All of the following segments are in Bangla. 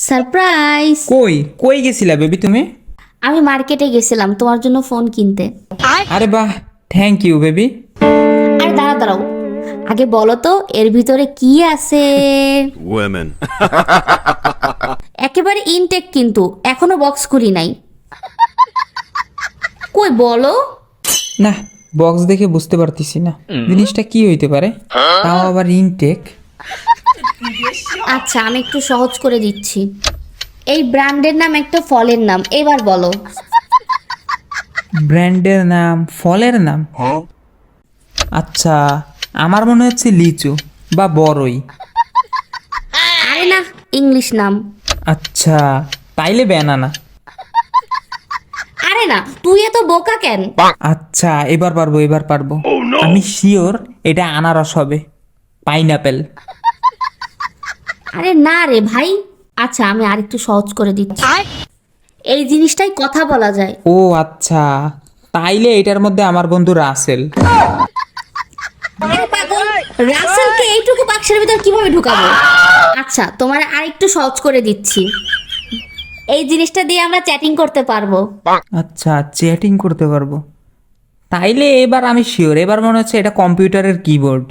সারপ্রাইজ। কই কই গেছিলা বেবি তুমি? আমি মার্কেটে গেছিলাম তোমার জন্য ফোন কিনতে। আরে বাহ, থ্যাংক ইউ বেবি। আরে দাঁড়াও দাঁড়াও, আগে বলো তো এর ভিতরে কি আছে। Women. একেবারে ইনটেক, কিন্তু এখনো বক্স খুলি নাই। কই বলো। না, বক্স দেখে বুঝতে পারতেছি না জিনিসটা কি হইতে পারে, তাও আবার ইনটেক। আচ্ছা আমি একটু সহজ করে দিচ্ছি। এই ব্র্যান্ডের নাম একটা ফলের নাম, এবার বলো। ব্র্যান্ডের নাম, ফলের নাম? আচ্ছা, আমার মনে হচ্ছে লিচু বা বড়ই। আরে না, ইংলিশ নাম। আচ্ছা, তাইলে ব্যানানা। আরে না, তুই এত বোকা কেন? আচ্ছা, এবার পারবো এবার পারবো। আমি শিওর এটা আনারস হবে, পাইনাপেল। আরে না রে ভাই। আচ্ছা আমি আরেকটু সহজ করে দিচ্ছি। এই জিনিসটাই কথা বলা যায়। ও আচ্ছা, তাইলে এটার মধ্যে আমার বন্ধু রাসেল। আরে পাগল, রাসেলকে এইটুকু বাক্সের ভিতর কিভাবে ঢুকাবো? আচ্ছা তোমার আরেকটু সহজ করে দিচ্ছি। এই জিনিসটা দিয়ে আমরা চ্যাটিং করতে পারবো। আচ্ছা, চ্যাটিং করতে পারবো, তাইলে এবার আমি শিওর, এবার মনে হচ্ছে এটা কম্পিউটারের কিবোর্ড।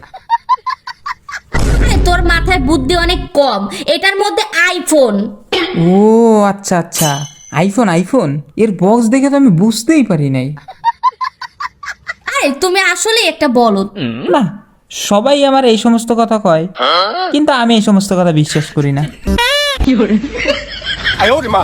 আরে, তোর মাথায় বুদ্ধি অনেক কম, এটার মধ্যে আইফোন। ও আচ্ছা আচ্ছা, আইফোন আইফোন, এর বক্স দেখে তো আমি বুঝতেই পারি নাই। আরে তুমি আসলে একটা বলদ। না, সবাই আমার এই সমস্ত কথা কয়, কিন্তু আমি এই সমস্ত কথা বিশ্বাস করি না। 哎呦我的妈！